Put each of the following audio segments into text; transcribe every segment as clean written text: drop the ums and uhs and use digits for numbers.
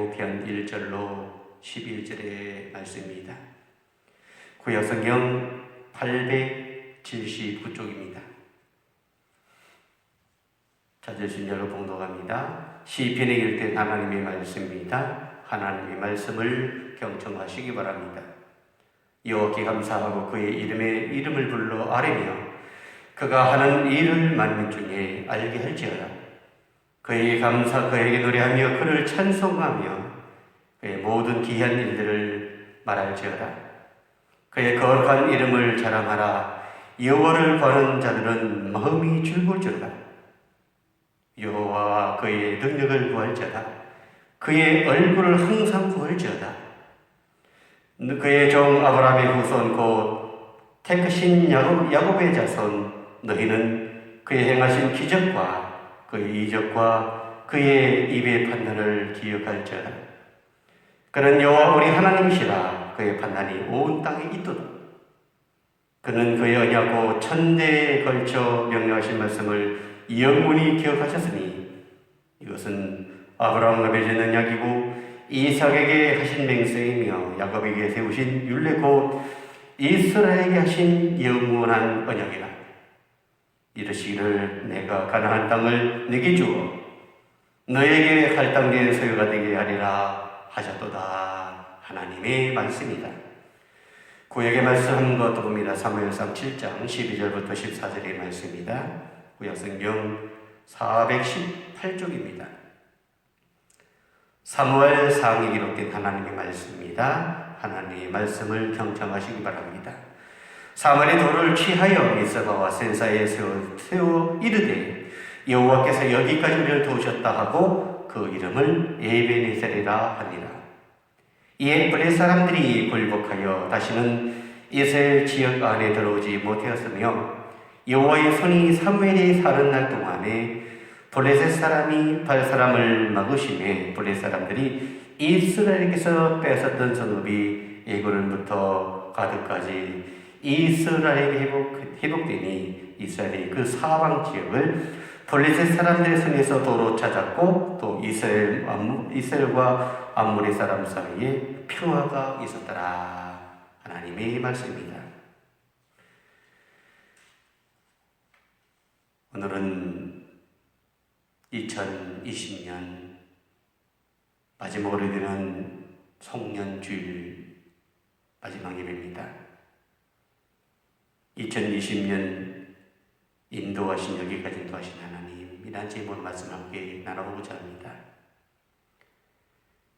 예고편 1절로 11절의 말씀입니다. 구약성경 879쪽입니다. 찾으신 여러분 봉독합니다. 시편 읽을 때 하나님의 말씀입니다. 하나님의 말씀을 경청하시기 바랍니다. 여호와께 감사하고 그의 이름을 불러 아뢰며 그가 하는 일을 만민 중에 알게 할지어다. 그에게 노래하며 그를 찬송하며 그의 모든 귀한 일들을 말할지어다. 그의 거룩한 이름을 자랑하라. 여호와를 구하는 자들은 마음이 즐거울지어다. 여호와와 그의 능력을 구할지어다. 그의 얼굴을 항상 구할지어다. 그의 종 아브라함의 후손 곧 택하신 야곱의 자손 너희는 그의 행하신 기적과 그의 이적과 그의 입의 판단을 기억할지어다. 그는 여호와 우리 하나님이시라. 그의 판단이 온 땅에 있도다. 그는 그의 언약고 천대에 걸쳐 명령하신 말씀을 영원히 기억하셨으니 이것은 아브라함과 맺은 언약이고 이삭에게 하신 맹세이며 야곱에게 세우신 율례 곧 이스라엘에게 하신 영원한 언약이라. 이르시기를 내가 가나안 땅을 네게 주어 너에게 할당된 소유가 되게 하리라 하셨도다. 하나님의 말씀이다. 구약의 말씀 것도 봅니다. 사무엘상 7장 12절부터 14절의 말씀입니다. 구약성경 418쪽입니다. 사무엘상에 기록된 하나님의 말씀입니다. 하나님의 말씀을 경청하시기 바랍니다. 사무엘이 돌을 취하여 미스바와 센사에 세워 이르되 여호와께서 여기까지 우리를 도우셨다 하고 그 이름을 에베네셀이라 하니라. 이에 블레 사람들이 굴복하여 다시는 이스라엘 지역 안에 들어오지 못하였으며 여호와의 손이 사무엘이 사는 날 동안에 블레셋 사람이 발사람을 막으심에 블레셋 사람들이 이스라엘에게서 뺏었던 성읍이 에그론부터 가드까지 이스라엘에게 회복되니 이스라엘이 그 사방 지역을 블레셋 사람들의 손에서 도로 찾았고 또 이스라엘과 암모리 사람 사이에 평화가 있었더라. 하나님의 말씀입니다. 오늘은 2020년 마지막으로 되는 송년주일 마지막 예배입니다. 2020년 인도하신 여기까지 인도하신 하나님이란 제목으로 말씀 함께 나눠보고자 합니다.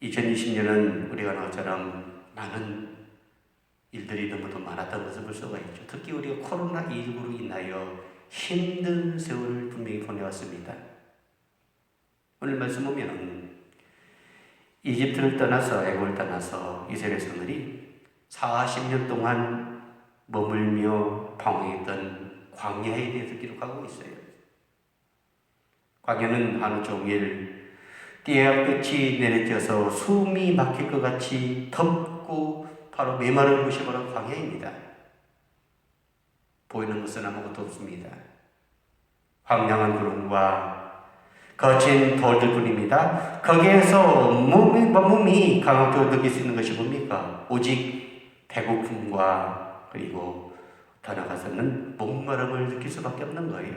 2020년은 우리가 너처럼 많은 일들이 너무도 많았던 것을 볼 수가 있죠. 특히 우리가 코로나19로 인하여 힘든 세월을 분명히 보내왔습니다. 오늘 말씀 보면 이집트를 떠나서 애국을 떠나서 이스라엘 백성들이 40년 동안 머물며 방황했던 광야에 대해서 기록하고 있어요. 광야는 하루 종일 띠약볕이 내리쬐어서 숨이 막힐 것 같이 덥고 바로 메마른 곳이 바로 광야입니다. 보이는 것은 아무것도 없습니다. 황량한 구름과 거친 돌들 뿐입니다. 거기에서 몸이 강하게 느낄 수 있는 것이 뭡니까? 오직 배고픔과 그리고 더 나아가서는 목마름을 느낄 수밖에 없는 거예요.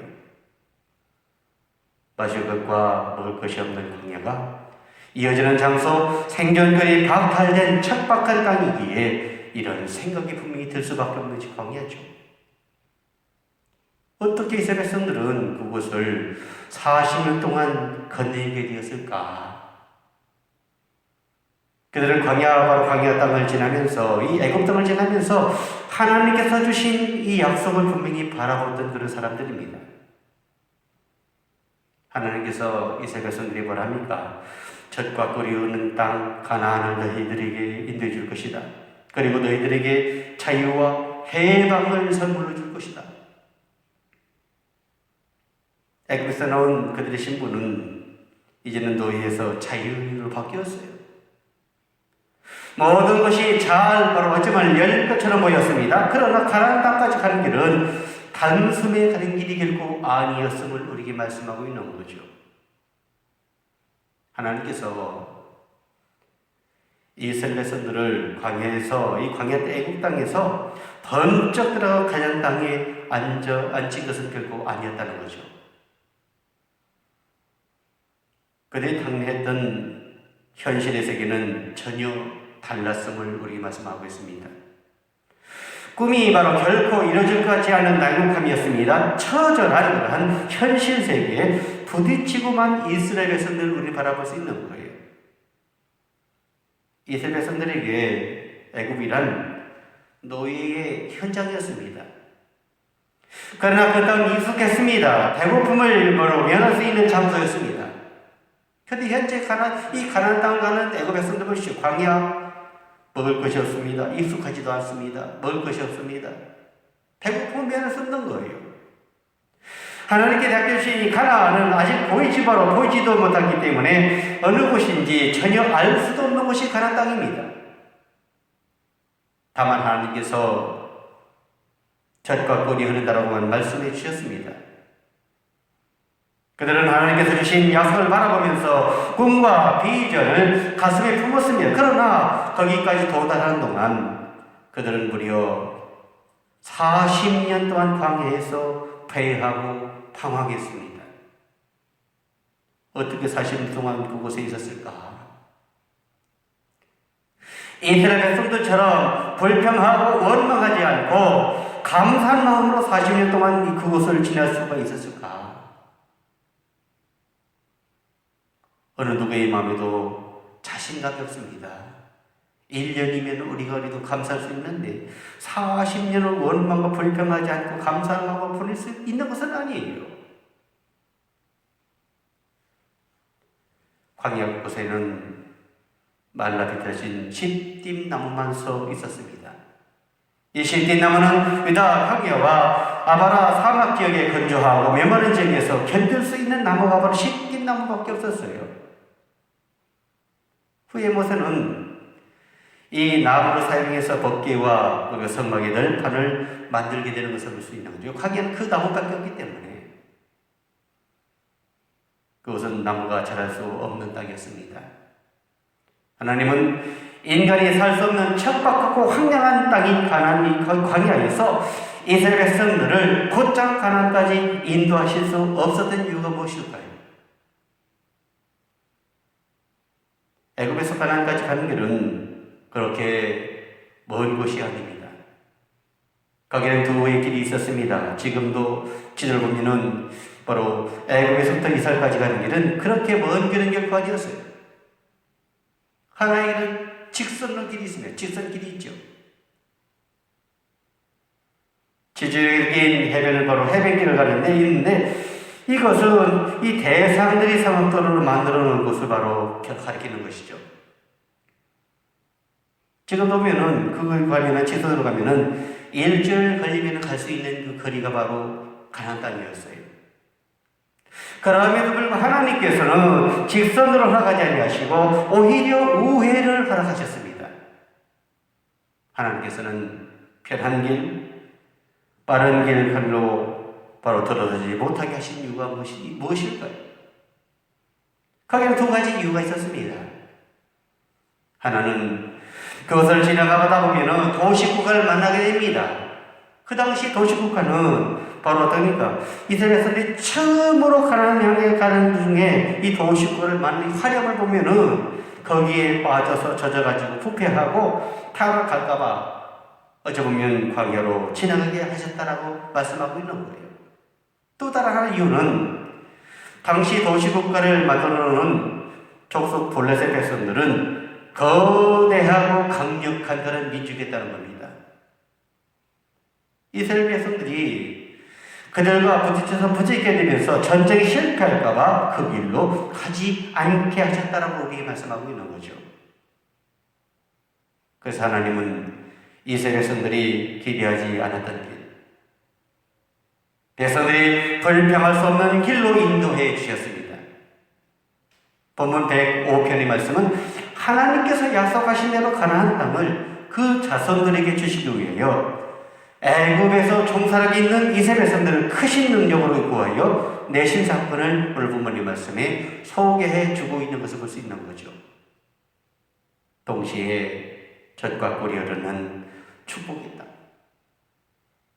마실 것과 먹을 것이 없는 광야가 이어지는 장소, 생존권이 박탈된 척박한 땅이기에 이런 생각이 분명히 들 수밖에 없는 광야죠. 어떻게 이스라엘 백성들은 그곳을 40년 동안 건너게 되었을까? 그들은 바로 광야 땅을 지나면서 이 애굽 땅을 지나면서 하나님께서 주신 이 약속을 분명히 바라보던 그런 사람들입니다. 하나님께서 이스라엘 백성들이 뭐라 합니까? 젖과 꿀이 흐르는 땅 가나안을 너희들에게 인도해 줄 것이다. 그리고 너희들에게 자유와 해방을 선물로 줄 것이다. 애굽에서 나온 그들의 신분은 이제는 노예에서 자유로 바뀌었어요. 모든 것이 잘 벌어졌지만 열 것처럼 보였습니다. 그러나 가나안 땅까지 가는 길은 단숨에 가는 길이 결코 아니었음을 우리에게 말씀하고 있는 거죠. 하나님께서 이스라엘 백성들을 광야에서, 이 광야 애국 땅에서 번쩍 들어가 가나안 땅에 앉힌 것은 결국 아니었다는 거죠. 그들이 당면했던 현실의 세계는 전혀 달랐음을 우리에게 말씀하고 있습니다. 꿈이 바로 결코 이루어질 것 같지 않은 날곡함이었습니다. 처절한 그러한 현실 세계에 부딪히고만 이스라엘 백성들을 우리 바라볼 수 있는 거예요. 이스라엘 백성들에게 애굽이란 노예의 현장이었습니다. 그러나 그 땅은 익숙했습니다. 배고픔을 면할 수 있는 장소였습니다. 그런데 현재 이 가나안 땅 가는 애굽 백성들 보시죠. 광야, 먹을 것이 없습니다. 익숙하지도 않습니다. 먹을 것이 없습니다. 배고픔을 면할 수 없는 거예요. 하나님께 맡겨주신 이 가나안은 아직 보이지도 못하기 때문에 어느 곳인지 전혀 알 수도 없는 곳이 가나안 땅입니다. 다만 하나님께서 젖과 꿀이 흐른다라고만 말씀해 주셨습니다. 그들은 하나님께서 주신 약속을 바라보면서 꿈과 비전을 가슴에 품었습니다. 그러나 거기까지 도달하는 동안 그들은 무려 40년 동안 광야에서 패하고 방황했습니다. 어떻게 40년 동안 그곳에 있었을까? 이스라엘 백성들처럼 불평하고 원망하지 않고 감사한 마음으로 40년 동안 그곳을 지날 수가 있었을까? 어느 누구의 마음에도 자신감이 없습니다. 1년이면 우리가 그래도 감사할 수 있는데 40년을 원망과 불평하지 않고 감사한 마음을 보낼 수 있는 것은 아니에요. 광야 곳에는 말라 비틀어진 십뒷나무만 서 있었습니다. 이 십뒷나무는 유다 광야와 아바라 사막 지역에 건조하고 메마른 지역에서 견딜 수 있는 나무가 바로 십뒷나무밖에 없었어요. 후에 모세는 이 나무를 사용해서 법궤와 성막의 널판을 만들게 되는 것을 볼 수 있는 거죠. 광야는 그 나무밖에 없기 때문에 그것은 나무가 자랄 수 없는 땅이었습니다. 하나님은 인간이 살 수 없는 척박하고 황량한 땅인 가나안 광야에서 이스라엘 백성들을 곧장 가나안까지 인도하실 수 없었던 이유가 무엇일까요? 애굽에서 가나안까지 가는 길은 그렇게 먼 곳이 아닙니다. 거기는 두 개의 길이 있었습니다. 지금도 지도를 보면은 바로 애굽에서부터 이스라엘까지 가는 길은 그렇게 먼 길은 결코 아니었어요. 하나의 길은 직선로 길이 있습니다. 직선길이 있죠. 지질적인 해변을 바로 해변길을 가는 데 있는데 이것은 이 대상들이 상업도로를 만들어 놓은 곳을 바로 가리키는 것이죠. 지금 보면은 그 관련한 지도로 가면은 일주일 걸리면 갈 수 있는 그 거리가 바로 가나안 땅이었어요. 그럼에도 불구하고 하나님께서는 직선으로 허락하지 아니하시고 오히려 우회를 허락하셨습니다. 하나님께서는 편한 길, 빠른 길로 바로 들어서지 못하게 하신 이유가 무엇일까요? 거기에는 두 가지 이유가 있었습니다. 하나는 그것을 지나가다 보면 도시국가를 만나게 됩니다. 그 당시 도시국가는 바로 어떠니까 이스라엘 백성들이 처음으로 가나안 향해 가는 중에 이 도시국가를 만나는 화력을 보면은 거기에 빠져서 젖어가지고 부패하고 타락할까봐 어찌 보면 광야로 지나가게 하셨다라고 말씀하고 있는 거예요. 또 다른 하나의 이유는 당시 도시국가를 만들어놓은 족속 블레셋 백성들은 거대하고 강력한 그런 민족이었다는 겁니다. 이스라엘 백성들이 그들과 부딪혀서 부딪게 되면서 전쟁이 실패할까봐 그 길로 가지 않게 하셨다라고 우리에게 말씀하고 있는 거죠. 그래서 하나님은 이스라엘 백성들이 기대하지 않았던 길, 백성들이 불평할 수 없는 길로 인도해 주셨습니다. 본문 105편의 말씀은 하나님께서 약속하신 대로 가나안 땅을 그 자손들에게 주시기 위하여 애굽에서 종살하고 있는 이스라엘 백성들을 크신 능력으로 구하여 내신 사건을 오늘 본문의 말씀에 소개해 주고 있는 것을 볼 수 있는 거죠. 동시에 젖과 꿀이 흐르는 축복이다.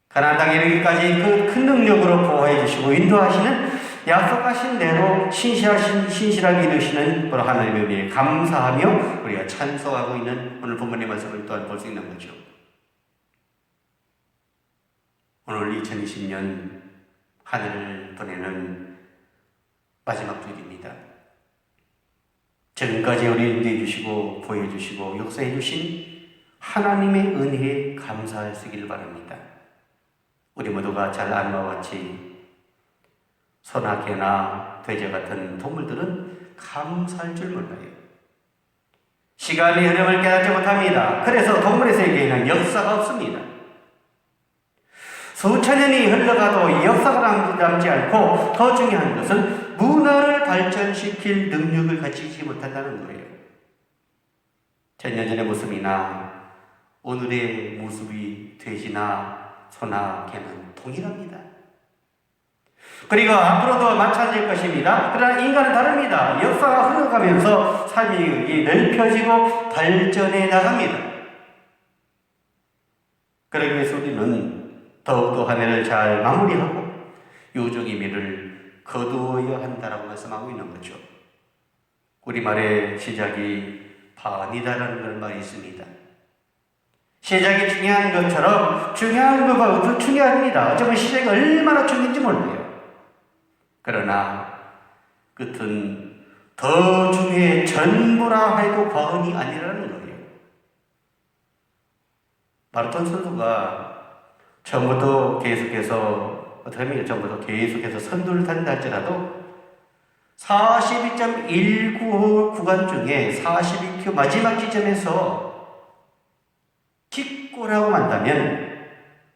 가나안 땅에 이르기까지 그 큰 능력으로 보호해 주시고 인도하시는 약속하신 대로 신실하게 이루시는 하나님의 은혜에 감사하며 우리가 찬송하고 있는 오늘 본문의 말씀을 또한 볼 수 있는 거죠. 오늘 2020년 하늘을 보내는 마지막 주일입니다. 지금까지 우리를 인도해 주시고 보호해 주시고 역사해 주신 하나님의 은혜에 감사하시기를 바랍니다. 우리 모두가 잘 아는 바와 같이 소나 개나 돼지 같은 동물들은 감사할 줄 몰라요. 시간의 흐름을 깨닫지 못합니다. 그래서 동물의 세계에는 역사가 없습니다. 수천 년이 흘러가도 역사가 남지 않고 더 중요한 것은 문화를 발전시킬 능력을 갖추지 못한다는 거예요. 천년 전의 모습이나 오늘의 모습이 돼지나 소나 개는 동일합니다. 그리고 앞으로도 마찬가지일 것입니다. 그러나 인간은 다릅니다. 역사가 흘러가면서 삶이 넓혀지고 발전해 나갑니다. 그러기 위해서 우리는 더욱더 한 해를 잘 마무리하고 유종의 미를 거두어야 한다라고 말씀하고 있는 거죠. 우리말의 시작이 반이다라는 그런 말이 있습니다. 시작이 중요한 것처럼 중요한 것도 중요합니다. 어쩌면 시작이 얼마나 중요한지 몰라요. 그러나 끝은 더 중요해 전부라 해도 과언이 아니라는 거예요. 마라톤 선수가 처음부터 계속해서 선두를 탄다 할지라도 42.19 구간 중에 42km 마지막 지점에서 직구라고 만다면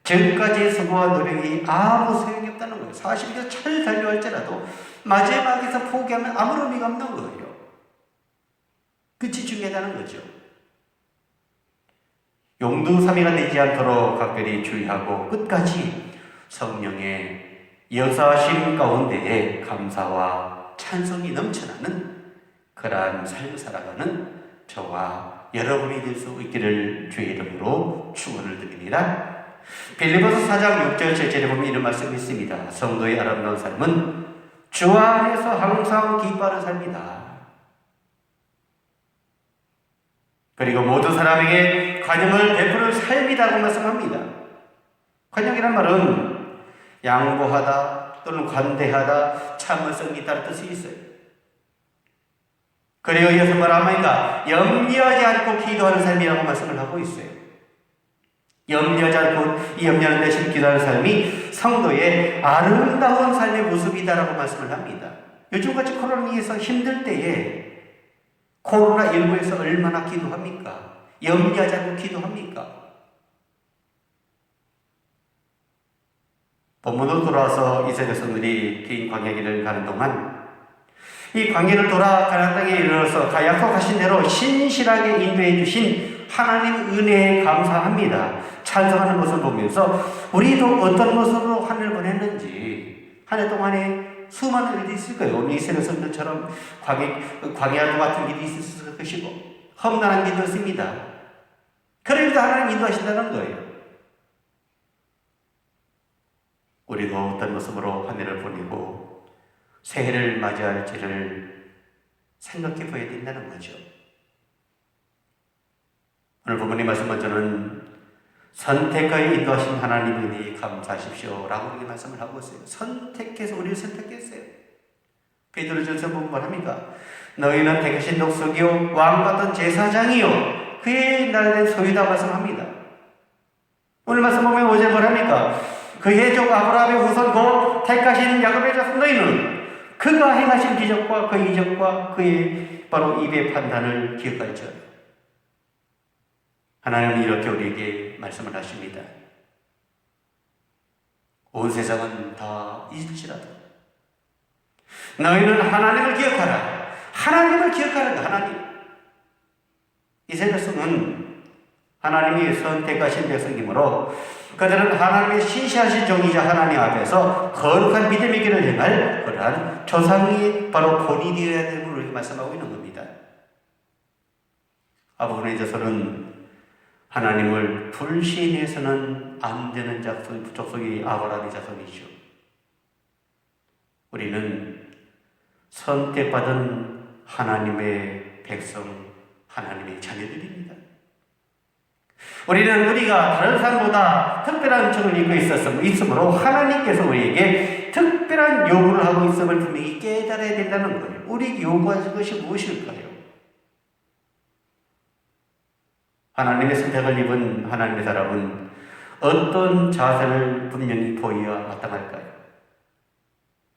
지금까지의 수고와 노력이 아무 소용이 없다는 거예요. 42km 잘 달려할지라도 마지막에서 포기하면 아무 의미가 없는 거예요. 끝이 중요하다는 거죠. 용두사미가 되지 않도록 각별히 주의하고 끝까지 성령의 역사하심 가운데에 감사와 찬송이 넘쳐나는 그러한 삶을 살아가는 저와 여러분이 될 수 있기를 주의 이름으로 축원을 드립니다. 빌립보서 4장 6절 7절에 보면 이런 말씀이 있습니다. 성도의 아름다운 삶은 주 안에서 항상 기뻐하는 삶이다. 그리고 모든 사람에게 관용을 베푸는 삶이라고 말씀합니다. 관용이란 말은 양보하다 또는 관대하다, 참을성이 있다는 뜻이 있어요. 그리고 이어서 뭐라 합니까? 염려하지 않고 기도하는 삶이라고 말씀을 하고 있어요. 염려하지 않고 염려하는 대신 기도하는 삶이 성도의 아름다운 삶의 모습이다라고 말씀을 합니다. 요즘같이 코로나에서 힘들 때에 코로나19에서 얼마나 기도합니까? 염려하지 않고 기도합니까? 본문으로 돌아와서 이스라엘 백성들이 긴 광야길을 가는 동안 이 광야를 돌아 가나안 땅에 이르러서 약속하신 대로 신실하게 인도해 주신 하나님 은혜에 감사합니다. 찬송하는 모습을 보면서 우리도 어떤 모습으로 한 해를 보냈는지, 한 해 동안에 수많은 일이 있을 거예요. 오늘 이스라엘 백성들처럼 광야도 같은 길이 있을 것이고 험난한 길도 있습니다. 그래도 하나님 인도하신다는 거예요. 우리도 어떤 모습으로 한 해를 보내고 새해를 맞이할지를 생각해 보아야 된다는 거죠. 오늘 부모님 말씀 먼저는 선택하여 인도하신 하나님의 은혜에 감사하십시오 라고 이렇게 말씀을 하고 있어요. 선택해서 우리를 선택했어요. 베드로전서 보면 뭐합니까? 너희는 택하신 독수기요 왕같은 제사장이요 그의 날된 소유다 말씀합니다. 오늘 말씀 보면 5절 뭐합니까? 그의 종 아브라함의 후손 곧 택하신 야곱의 자손 너희는 그가 행하신 기적과 그 이적과 그의 바로 입의 판단을 기억할지어다. 하나님은 이렇게 우리에게 말씀을 하십니다. 온 세상은 다 잊을지라도 너희는 하나님을 기억하라. 하나님을 기억하라. 하나님. 이스라엘 백성은 하나님이 선택하신 백성이므로 그들은 하나님의 신실하신 종이자 하나님 앞에서 거룩한 믿음의 길을 행할 그러한 조상이 바로 본이 되어야 됨을 이렇게 말씀하고 있는 겁니다. 아브라함에 있어서는 하나님을 불신해서는 안 되는 족속이 아브라함의 자손이죠. 우리는 선택받은 하나님의 백성, 하나님의 자녀들입니다. 우리는 우리가 다른 사람보다 특별한 척을 입고 있으므로 하나님께서 우리에게 특별한 요구를 하고 있음을 분명히 깨달아야 된다는 거예요. 우리에게 요구하신 것이 무엇일까요? 하나님의 선택을 입은 하나님의 사람은 어떤 자세를 분명히 보여야 마땅할까요?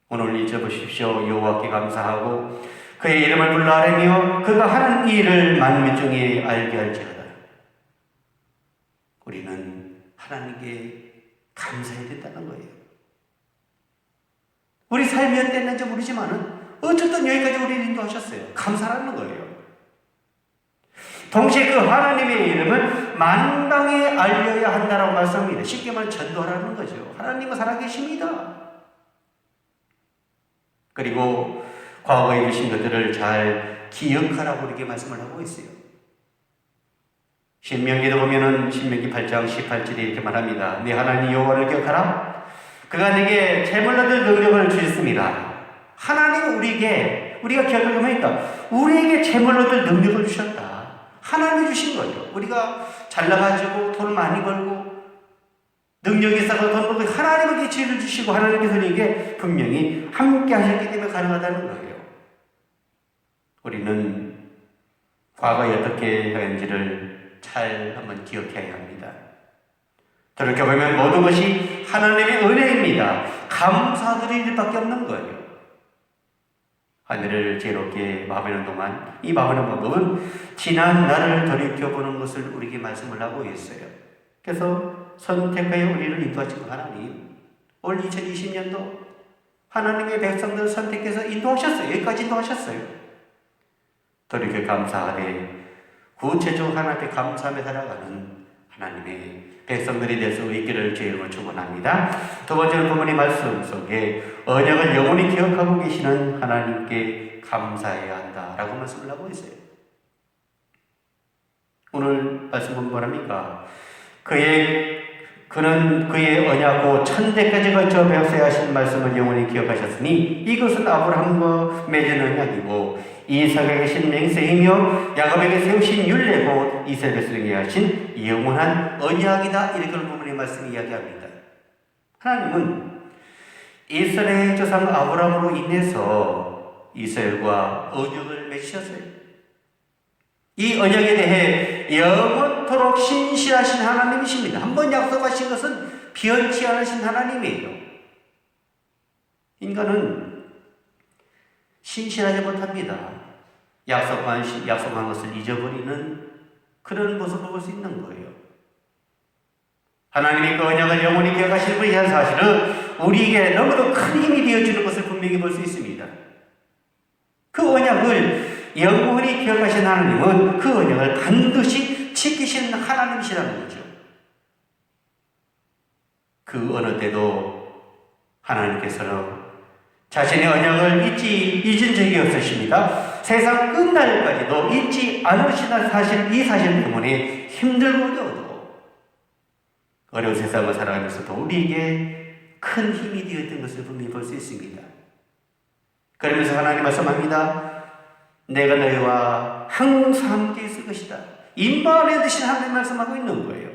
오늘 잊어보십시오. 여호와께 감사하고 그의 이름을 불러 아뢰며 그가 하는 일을 만민 중에 알게 할지어다. 우리는 하나님께 감사해야 된다는 거예요. 우리 삶이 어땠는지 모르지만은 어쨌든 여기까지 우리를 인도하셨어요. 감사라는 거예요. 동시에 그 하나님의 이름을 만방에 알려야 한다라고 말씀합니다. 쉽게 말하면 전도하라는 거죠. 하나님은 살아계십니다. 그리고 과거에 주신 것들을 잘 기억하라고 이렇게 말씀을 하고 있어요. 신명기도 보면은 신명기 8장 18절에 이렇게 말합니다. 네 하나님 여호와를 기억하라. 그가 네게 재물 얻을 능력을 주셨습니다. 하나님은 우리가 기억하면 하니까 우리에게 재물 얻을 능력을 주셨다. 하나님이 주신 거예요. 우리가 잘 나가지고 돈을 많이 벌고 능력이 있어서 돈 벌고 하나님에게 지혜를 주시고 하나님께서 우리에게 분명히 함께 하셨기 때문에 가능하다는 거예요. 우리는 과거에 어떻게 했는지를 잘 한번 기억해야 합니다. 돌이켜보면 모든 것이 하나님의 은혜입니다. 감사드릴 일밖에 없는 거예요. 하늘을 지혜롭게 마음하는 동안 이 마음하는 방법은 지난 날을 돌이켜보는 것을 우리에게 말씀을 하고 있어요. 그래서 선택하여 우리를 인도하신 하나님, 올 2020년도 하나님의 백성들을 선택해서 인도하셨어요. 여기까지 인도하셨어요. 돌이켜 감사하되 구체적으로 하나님 앞에 감사하며 살아가는 하나님의 백성들이 되어서 있기를 주님으로 축원합니다. 두 번째는 부모님 말씀 속에 언약을 영원히 기억하고 계시는 하나님께 감사해야 한다라고 말씀을 하고 있어요. 오늘 말씀은 뭐랍니까? 그는 그의 언약고 천대까지 거쳐 배웠어야 하신 말씀을 영원히 기억하셨으니 이것은 아브라함과 맺은 언약이고 이삭에게 신 맹세이며 야곱에게 세우신 율례고 이스라엘에게 하신 영원한 언약이다. 이렇게 부모님 말씀이 이야기합니다. 하나님은 이스라엘 조상 아브라함으로 인해서 이스라엘과 언약을 맺으셨어요. 이 언약에 대해 영원토록 신실하신 하나님이십니다. 한번 약속하신 것은 변치 않으신 하나님이에요. 인간은 신실하지 못합니다. 약속한 것을 잊어버리는 그런 모습을 볼 수 있는 거예요. 하나님이 그 언약을 영원히 기억하시는 분이라는 사실은 우리에게 너무도 큰 힘이 되어주는 것을 분명히 볼 수 있습니다. 그 언약을 영원히 기억하신 하나님은 그 언약을 반드시 지키시는 하나님이시라는 거죠. 그 어느 때도 하나님께서는 자신의 언약을 잊은 적이 없으십니다. 세상 끝날까지도 잊지 않으시는 이 사실 때문에 힘들고 어려워도 어려운 세상을 살아가면서도 우리에게 큰 힘이 되었던 것을 분명히 볼 수 있습니다. 그러면서 하나님 말씀합니다. 내가 너희와 항상 함께 있을 것이다. 임마누엘 되신 하나님 말씀하고 있는 거예요.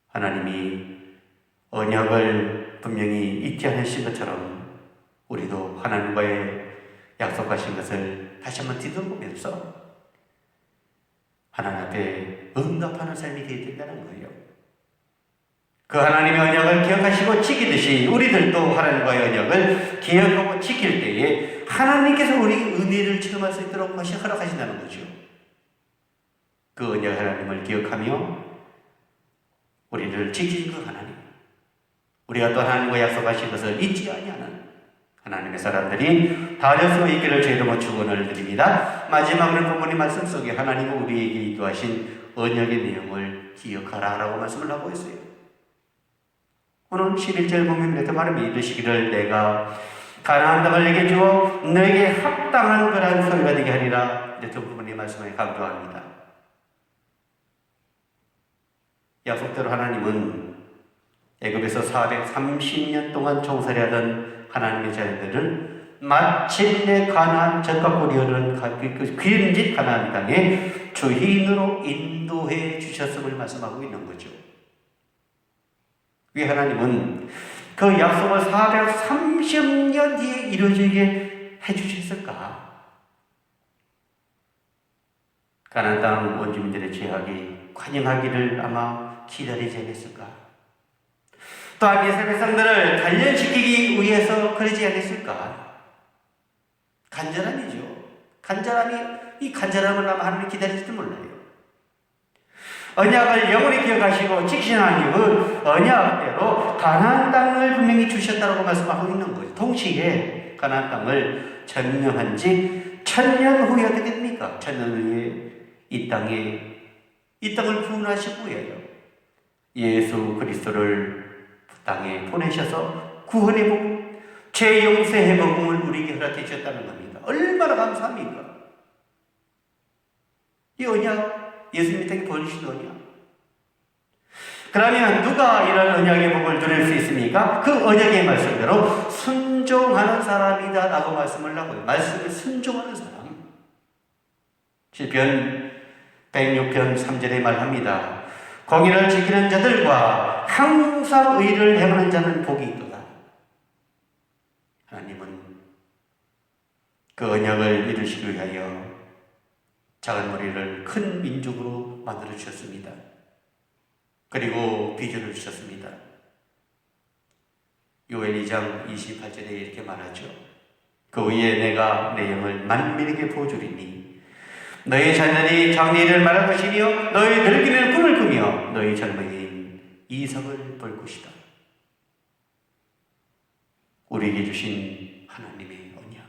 하나님이 언약을 분명히 잊지 않으신 것처럼 우리도 하나님과의 약속하신 것을 다시 한번 뒤돌아보면서 하나님 앞에 응답하는 삶이 되어야 된다는 거예요. 그 하나님의 언약을 기억하시고 지키듯이 우리들도 하나님과의 언약을 기억하고 지킬 때에 하나님께서 우리 은혜를 체험할 수 있도록 허락하신다는 거죠. 그 언약 하나님을 기억하며 우리를 지키신 그 하나님, 우리가 또 하나님과 약속하신 것을 잊지 아니하는 하나님의 사람들이 다 될 수 있기를 주의로 축원을 드립니다. 마지막으로 부모님 말씀 속에 하나님은 우리에게 인도하신 언약의 내용을 기억하라라고 말씀을 하고 있어요. 오늘 11절 보면 이렇게 말합니다. 이르시기를 내가 가나안 땅을 내게 주어 너에게 합당한 그러한 소유가 되게 하리라. 이제 두 부분의 말씀을 강조합니다. 약속대로 하나님은 애굽에서 430년 동안 종살이 하던 하나님의 자녀들을 마침내 가나안 젖과 꿀이 흐르는 그 귀름진 가나안 땅에 주인으로 인도해 주셨음을 말씀하고 있는 거죠. 왜 하나님은 그 약속을 430년 뒤에 이루어지게 해주셨을까? 가나안 땅 원주민들의 죄악이 관영하기를 아마 기다리지 않았을까? 또한 이스라엘 백성들을 단련시키기 위해서 그러지 않았을까? 간절함이죠. 이 간절함을 아마 하나님 기다릴지도 몰라요. 언약을 영원히 기억하시고 지키시는 하나님은 언약대로 가나안 땅을 분명히 주셨다고 말씀하고 있는 거죠. 동시에 가나안 땅을 점령한 지 1000년 후에 어떻게 됩니까? 1000년 후에 이 땅을 구원하실 후에요. 예수 그리스도를 땅에 보내셔서 구원의 복음, 죄 용서의 복음을 우리에게 허락해 주셨다는 겁니다. 얼마나 감사합니까? 이 언약, 예수님이 땅에 보내주신 언약. 그러면 누가 이런 언약의 복을 누릴 수 있습니까? 그 언약의 말씀대로 순종하는 사람이다 라고 말씀을 하고요. 말씀에 순종하는 사람. 시편 106편 3절에 말합니다. 공의를 지키는 자들과 항상 의를 행하는 자는 복이 있도다. 하나님은 그 언약을 이루시기 위하여 작은 무리를 큰 민족으로 만들어 주셨습니다. 그리고 비전을 주셨습니다. 요엘 2장 28절에 이렇게 말하죠. 그 위에 내가 내 영을 만민에게 부어주리니 너희 자녀들이 장래일을 말할 것이며 너희 늙기는 꿈을 꾸며 너희 젊은이인 이삭을 볼 것이다. 우리에게 주신 하나님의 언약,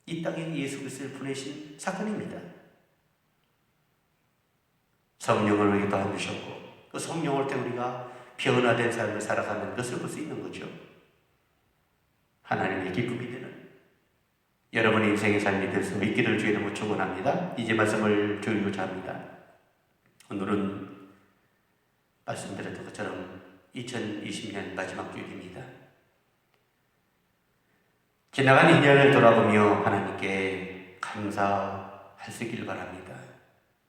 이 땅에 예수 그리스도를 보내신 사건입니다. 성령을 우리에게 더해주셨고 그 성령을 통해 우리가 변화된 삶을 살아가는 것을 볼 수 있는 거죠. 하나님의 기쁨이 되는 여러분의 인생의 삶이 될 수 있기를 주의 이름으로 축원합니다. 이제 말씀을 드리고자 합니다. 오늘은 말씀드렸던 것처럼 2020년 마지막 주일입니다. 지나간 2년을 돌아보며 하나님께 감사할 수 있기를 바랍니다.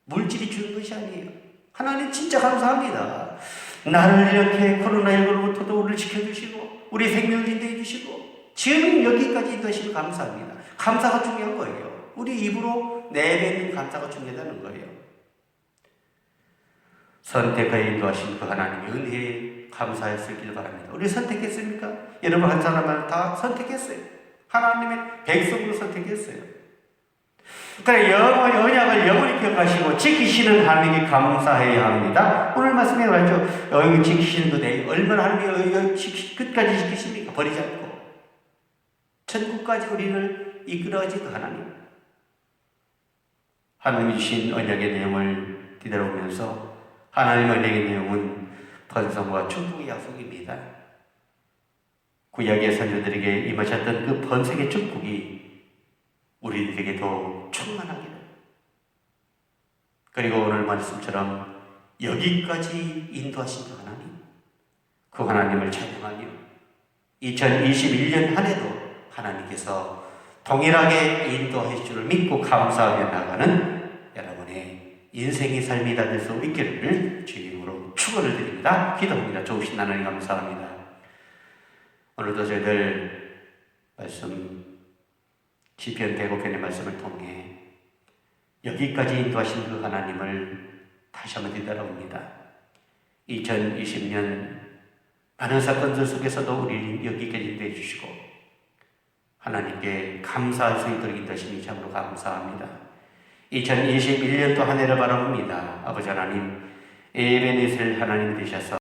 물질이 주는 것이 아니에요. 하나님 진짜 감사합니다. 나를 이렇게 코로나19로부터도 우리를 지켜주시고 우리 생명을 인도해 주시고 지금 여기까지 인도하시면 감사합니다. 감사가 중요한 거예요. 우리 입으로 내뱉는 감사가 중요하다는 거예요. 선택하여 인도하신 그 하나님의 은혜에 감사할 수 있기를 바랍니다. 우리 선택했습니까? 여러분 한 사람을 다 선택했어요. 하나님의 백성으로 선택했어요. 그래, 언약을 영원히 기억하시고 지키시는 하나님께 감사해야 합니다. 오늘 말씀에 말했죠. 영원히 지키시는 그 얼마나 하나님이 끝까지 지키십니까? 버리지 않고 천국까지 우리를 이끌어가신 그 하나님. 하나님이 주신 언약의 내용을 뒤돌아보면서 하나님의 언약의 내용은 번성과 축복의 약속입니다. 구약의 선조들에게 임하셨던 그 번성의 축복이 우리들에게 더 충만하기를. 그리고 오늘 말씀처럼 여기까지 인도하신 그 하나님, 그 하나님을 찬양하며 2021년 한 해도 하나님께서 동일하게 인도하실 줄을 믿고 감사하며 나가는 여러분의 인생의 삶이 다 될 수 있기를 주의 이름으로 축원을 드립니다. 기도합니다. 좋으신 하나님 감사합니다. 오늘도 저희들 말씀 시편 105편의 말씀을 통해 여기까지 인도하신 그 하나님을 다시 한번 되돌아옵니다. 2020년 많은 사건들 속에서도 우리를 여기까지 인도해 주시고 하나님께 감사할 수 있도록 인도하시니 참으로 감사합니다. 2021년도 한 해를 바라봅니다. 아버지 하나님, 에베네셀 하나님 되셔서